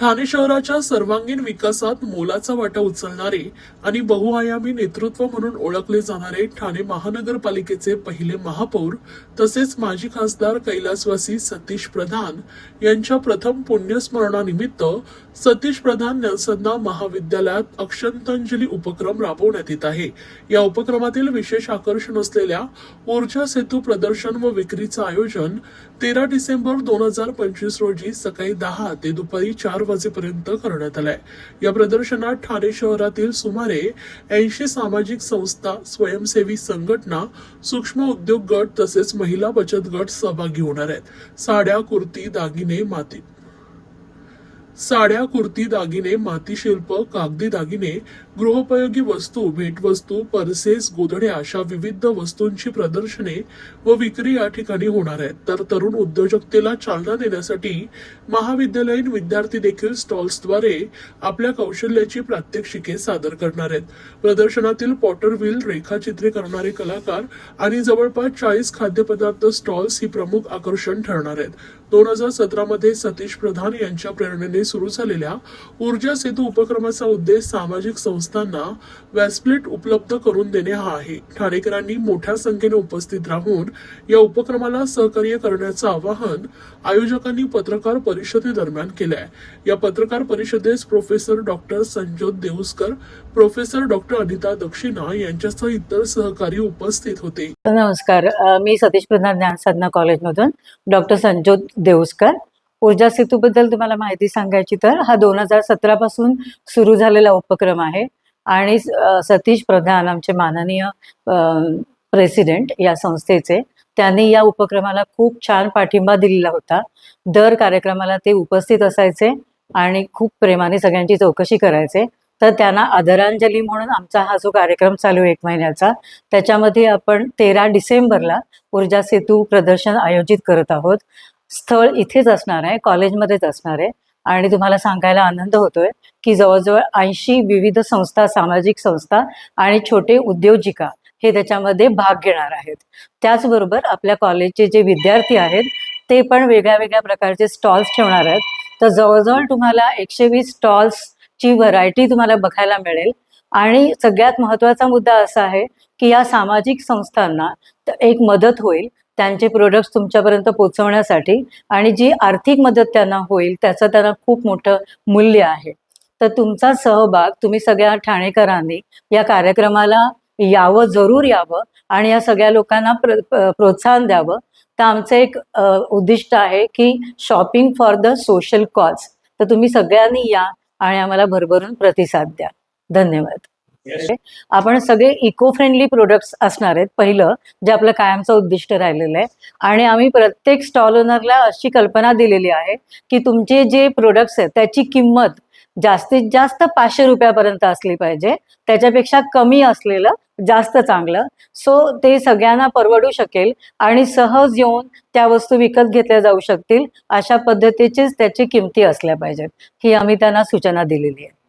ठाणे शहराच्या सर्वांगीण विकासात मोलाचा वाटा उचलणारे आणि बहुआयामी नेतृत्व म्हणून ओळखले जाणारे ठाणे महानगरपालिकेचे पहिले महापौर तसेच माजी खासदार कैलासवासी सतीश प्रधान यांच्या प्रथम पुण्यस्मरणानिमित्त सतीश प्रधान नेल्सन्ना महाविद्यालयात अक्षंतांजली उपक्रम राबवण्यात येत आहे। या उपक्रमातील विशेष आकर्षण असलेल्या ऊर्जा सेतू प्रदर्शन व विक्रीचं आयोजन 13 डिसेंबर 2025 रोजी सकाळी 10 ते दुपारी 4 वाजेपर्यंत करण्यात आलाय। या प्रदर्शनात ठाणे शहरातील सुमारे 80 सामाजिक संस्था, स्वयंसेवी संघटना, सूक्ष्म उद्योग गट तसेच महिला बचत गट सहभागी होणार आहेत। साड्या, कुर्ती, दागिने, माती शिल्प, कागदी दागिने, गृहोपयोगी वस्तू, भेटवस्तू, पर्सेस, गोधड्या अशा विविध वस्तूंची प्रदर्शने व विक्री या ठिकाणी होणार आहेत। तर तरुण उद्योजकतेला चालना देण्यासाठी महाविद्यालयीन विद्यार्थी देखील स्टॉल्सद्वारे आपल्या कौशल्याची प्रात्यक्षिके सादर करणार आहेत। प्रदर्शनातील पॉटर व्हील, रेखाचित्रे करणारे कलाकार आणि जवळपास 40 खाद्यपदार्थ स्टॉल्स ही प्रमुख आकर्षण ठरणार आहेत। 2017 मध्ये सतीश प्रधान यांच्या प्रेरणेने सुरू झालेल्या ऊर्जा सेतू उपक्रमाचा उद्देश सामाजिक संस्थांना व्यासपीठ उपलब्ध करून देणे हा आहे। ठाणेकरांनी मोठ्या संख्येने उपस्थित राहून या उपक्रमाला सहकार्य करण्याचं आवाहन आयोजकांनी पत्रकार परिषदेदरम्यान केले आहे। या पत्रकार परिषदेस professor doctor Sanjot Deuskar, professor doctor Anita Dakshina यांच्यासह इतर सहकारी उपस्थित होते। नमस्कार, मी सतीश प्रधान ज्ञानसाधना कॉलेजमधून डॉक्टर संजोत देऊस्कर। ऊर्जा सेतू बद्दल तुम्हाला माहिती सांगायची तर हा 2017 पासून सुरू झालेला उपक्रम आहे आणि सतीश प्रधान आमचे माननीय प्रेसिडेंट या संस्थेचे, त्यांनी या उपक्रमाला खूप छान पाठिंबा दिलेला होता। दर कार्यक्रमाला ते उपस्थित असायचे आणि खूप प्रेमाने सगळ्यांची चौकशी करायचे। तर त्यांना आदरांजली म्हणून आमचा हा जो कार्यक्रम चालू 1 महिन्याचा, त्याच्यामध्ये आपण 13 डिसेंबरला ऊर्जा सेतू प्रदर्शन आयोजित करत आहोत। स्थळ इथेच असणार आहे, कॉलेजमध्येच असणार आहे आणि तुम्हाला सांगायला आनंद होतोय की जवळजवळ 80 विविध संस्था, सामाजिक संस्था आणि छोटे उद्योजिका हे त्याच्यामध्ये भाग घेणार आहेत। त्याचबरोबर आपल्या कॉलेजचे जे विद्यार्थी आहेत ते पण वेगळ्या वेगळ्या प्रकारचे स्टॉल्स ठेवणार आहेत। तर जवळजवळ तुम्हाला 120 स्टॉल्सची व्हरायटी तुम्हाला बघायला मिळेल। आणि सगळ्यात महत्त्वाचा मुद्दा असा आहे की या सामाजिक संस्थांना एक मदत होईल त्यांचे प्रोडक्ट्स तुमच्यापर्यंत पोहोचवण्यासाठी, आणि जी आर्थिक मदत त्यांना होईल त्याचं त्यांना खूप मोठं मूल्य आहे। तर तुमचा सहभाग, तुम्ही सगळ्या ठाणेकरांनी या कार्यक्रमाला यावं, जरूर यावं आणि या सगळ्या लोकांना प्रोत्साहन द्यावं। तर आमचं एक उद्दिष्ट आहे की shopping for the social cause. तर तुम्ही सगळ्यांनी या आणि आम्हाला भरभरून प्रतिसाद द्या। धन्यवाद। आपण सगळे इको फ्रेंडली प्रोडक्ट्स असणार आहेत, पहिलं जे आपलं कायमचं उद्दिष्ट राहिलेलं आहे। आणि आम्ही प्रत्येक स्टॉल ओनरला अशी कल्पना दिलेली आहे की तुमचे जे प्रोडक्ट्स आहेत त्याची किंमत जास्तीत जास्त 500 रुपयापर्यंत असली पाहिजे, त्याच्यापेक्षा कमी असलेलं जास्त चांगलं। सो ते सगळ्यांना परवडू शकेल आणि सहज येऊन त्या वस्तू विकत घेतल्या जाऊ शकतील, अशा पद्धतीचीच त्याची किमती असल्या पाहिजेत, ही आम्ही त्यांना सूचना दिलेली आहे।